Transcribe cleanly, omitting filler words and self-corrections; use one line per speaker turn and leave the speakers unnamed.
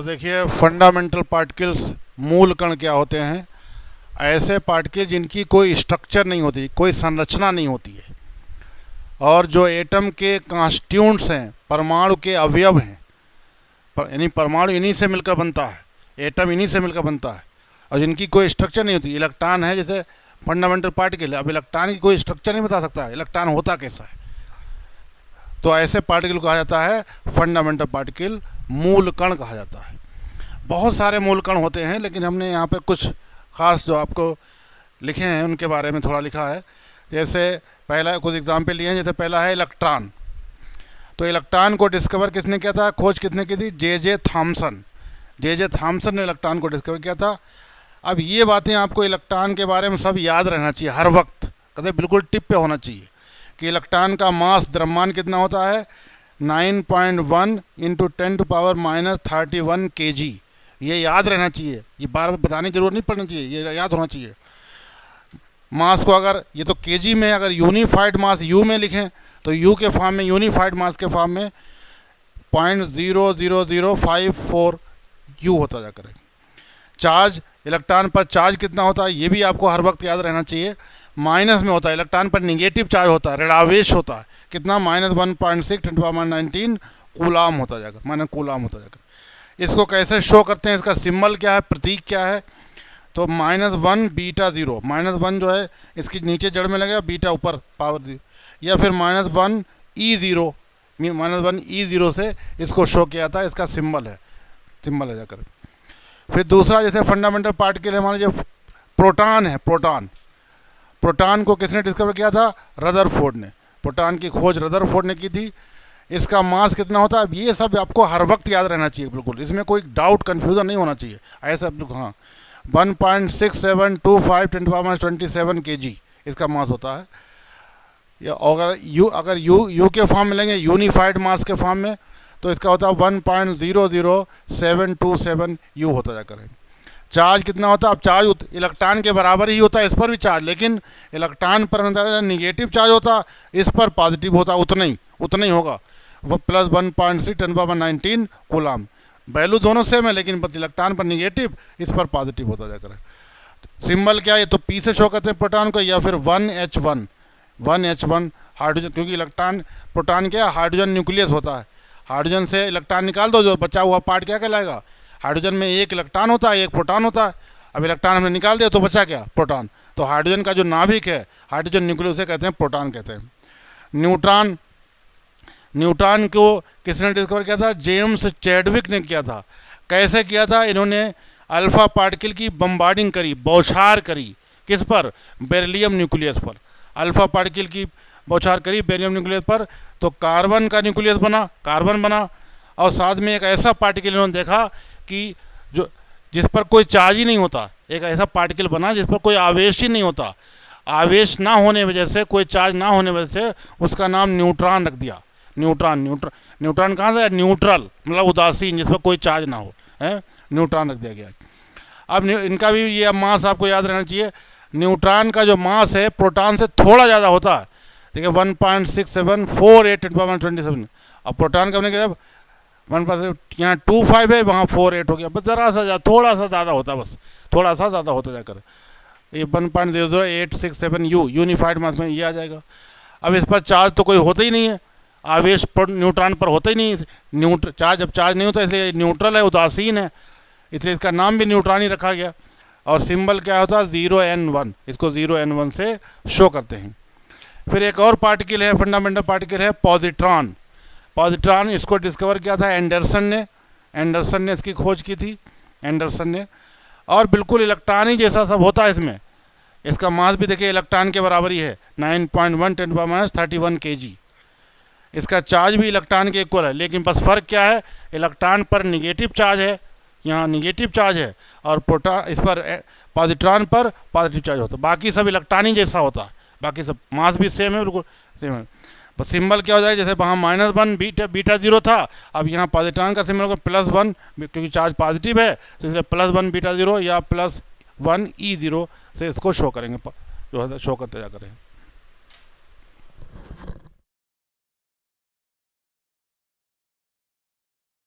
तो देखिए fundamental particles मूल कण क्या होते हैं। ऐसे पार्टिकल जिनकी कोई स्ट्रक्चर नहीं होती, कोई संरचना नहीं होती है, और जो एटम के कॉन्स्टिट्यूएंट्स हैं, परमाणु के अवयव हैं, यानी परमाणु इन्हीं से मिलकर बनता है, एटम इन्हीं से मिलकर बनता है, और जिनकी कोई स्ट्रक्चर नहीं होती। इलेक्ट्रॉन है जैसे फंडामेंटल पार्टिकल है, अब इलेक्ट्रॉन की कोई स्ट्रक्चर नहीं बता सकता है इलेक्ट्रॉन होता कैसा है। तो ऐसे पार्टिकल को कहा जाता है फंडामेंटल पार्टिकल, मूल कण कहा जाता है। बहुत सारे मूल कण होते हैं, लेकिन हमने यहाँ पे कुछ खास जो आपको लिखे हैं उनके बारे में थोड़ा लिखा है। जैसे पहला कुछ एग्जाम्पल लिए हैं, जैसे पहला है इलेक्ट्रॉन। तो इलेक्ट्रॉन को डिस्कवर किसने किया था, खोज किसने की थी? J Thomson. जे थॉमसन ने इलेक्ट्रॉन को डिस्कवर किया था। अब ये बातें आपको इलेक्ट्रॉन के बारे में सब याद रहना चाहिए, हर वक्त कदे बिल्कुल टिप पे होना चाहिए कि इलेक्ट्रॉन का मास, द्रव्यमान कितना होता है? 9.1 × 10⁻³ kg। ये याद रहना चाहिए, ये बार बार बताने की जरूरत नहीं पड़नी चाहिए, ये याद होना चाहिए। मास को अगर ये तो केजी में, अगर यूनिफाइड मास यू में लिखें तो यू के फॉर्म में, यूनिफाइड मास के फॉर्म में 0.00054 यू होता जाकर। चार्ज, इलेक्ट्रॉन पर चार्ज कितना होता है ये भी आपको हर वक्त याद रहना चाहिए। माइनस में होता है, इलेक्ट्रॉन पर निगेटिव चार्ज होता है, ऋणावेश होता है। कितना? -1.6 × 10⁻19 कूलाम होता जाएगा, माइनस कूलाम होता जाएगा। इसको कैसे शो करते हैं, इसका सिंबल क्या है, प्रतीक क्या है? तो -1 β0, -1 जो है इसकी नीचे जड़ में लगेगा, बीटा ऊपर पावर, या फिर -1 E0, -1 E0 से इसको शो किया था, इसका सिंबल है जाकर। फिर दूसरा जैसे फंडामेंटल पार्टिकल है हमारे, जो प्रोटॉन है, प्रोटॉन को किसने डिस्कवर किया था? रदरफोर्ड ने। प्रोटॉन की खोज रदरफोर्ड ने की थी। इसका मास कितना होता है? अब ये सब आपको हर वक्त याद रहना चाहिए, बिल्कुल इसमें कोई डाउट कन्फ्यूज़न नहीं होना चाहिए। ऐसा बिल्कुल, हाँ, 1.6725 × 10⁻27 kg इसका मास होता है। या अगर यू के फॉर्म में लेंगे, यूनिफाइड मास के फॉर्म में, तो इसका होता है 1.00727 यू होता जाकर है। चार्ज कितना होता है? अब चार्ज इलेक्ट्रॉन के बराबर ही होता है, इस पर भी चार्ज, लेकिन इलेक्ट्रॉन पर निगेटिव चार्ज होता, इस पर पॉजिटिव होता, उतना ही होगा, वो +1.6 × 10⁻19 कूलाम। वैल्यू दोनों सेम है, लेकिन इलेक्ट्रॉन पर निगेटिव, इस पर पॉजिटिव होता जाकर है। सिंबल क्या है? तो पी से शो करते हैं प्रोटॉन को, या फिर 1H1 हाइड्रोजन, क्योंकि इलेक्ट्रॉन, प्रोटॉन क्या है? हाइड्रोजन न्यूक्लियस होता है। हाइड्रोजन से इलेक्ट्रॉन निकाल दो, जो बचा हुआ पार्ट क्या कहलाएगा? हाइड्रोजन में एक इलेक्ट्रॉन होता है, एक प्रोटॉन होता है। अब इलेक्ट्रॉन हमने निकाल दिया तो बचा क्या? प्रोटॉन। तो हाइड्रोजन का जो नाभिक है, हाइड्रोजन न्यूक्लियस से कहते हैं प्रोटॉन कहते हैं। न्यूट्रॉन को किसने डिस्कवर किया था? जेम्स चैडविक ने किया था। कैसे किया था? इन्होंने अल्फा पार्टिकल की बम्बार्डिंग करी, बौछार करी, किस पर? बेरिलियम न्यूक्लियस पर। अल्फा पार्टिकल की बौछार करी बेरिलियम न्यूक्लियस पर, तो कार्बन का न्यूक्लियस बना, कार्बन बना, और साथ में एक ऐसा पार्टिकल इन्होंने देखा कि जिस पर कोई चार्ज ही नहीं होता, एक ऐसा पार्टिकल बना जिस पर कोई आवेश ही नहीं होता। आवेश ना होने वजह से, कोई चार्ज ना होने वजह से उसका नाम न्यूट्रॉन रख दिया। न्यूट्रॉन कहाँ से? न्यूट्रल, मतलब उदासीन, जिस पर कोई चार्ज ना हो, है, न्यूट्रॉन रख दिया गया। अब इनका भी ये मास आपको याद रहना चाहिए। न्यूट्रॉन का जो मास है प्रोटॉन से थोड़ा ज़्यादा होता है, देखिए 1.6748 × 10⁻27। अब प्रोटॉन का हमने कहा 1, यहाँ 25 है, वहाँ 48 हो गया, बस ज़रा सा थोड़ा सा ज़्यादा होता है, बस थोड़ा सा ज़्यादा होता जाकर ये 1.00867 यू यूनिफाइड मास में ये आ जाएगा। अब इस पर चार्ज तो कोई होता ही नहीं है, आवेश न्यूट्रॉन पर होता ही नहीं, चार्ज अब चार्ज नहीं होता, इसलिए न्यूट्रल है, उदासीन है, इसलिए इसका नाम भी न्यूट्रॉन ही रखा गया। और सिंबल क्या होता है? 0N1, इसको 0N1 से शो करते हैं। फिर एक और पार्टिकल है, फंडामेंटल पार्टिकल है पॉजिट्रॉन। इसको डिस्कवर किया था एंडरसन ने इसकी खोज की थी, एंडरसन ने। और बिल्कुल इलेक्ट्रॉन ही जैसा सब होता है इसमें। इसका मास भी देखिए इलेक्ट्रॉन के बराबर ही है, 9.1 × 10⁻31 kg। इसका चार्ज भी इलेक्ट्रॉन के इक्वल है, लेकिन बस फ़र्क क्या है? इलेक्ट्रॉन पर निगेटिव चार्ज है, यहाँ निगेटिव चार्ज है, और प्रोटॉन, इस पर पॉजिट्रॉन पर पॉजिटिव चार्ज होता है। बाकी सब इलेक्ट्रॉन ही जैसा होता है, बाकी सब मास भी सेम है, बिल्कुल सेम है। बस सिंबल क्या हो जाए? जैसे वहाँ -1 β0 था, अब यहाँ पॉजिट्रॉन का सिंबल होगा +1, क्योंकि चार्ज पॉजिटिव है, तो इसलिए +1 β0 या +1 E0 से इसको शो करेंगे, जो है शो करते जा करें।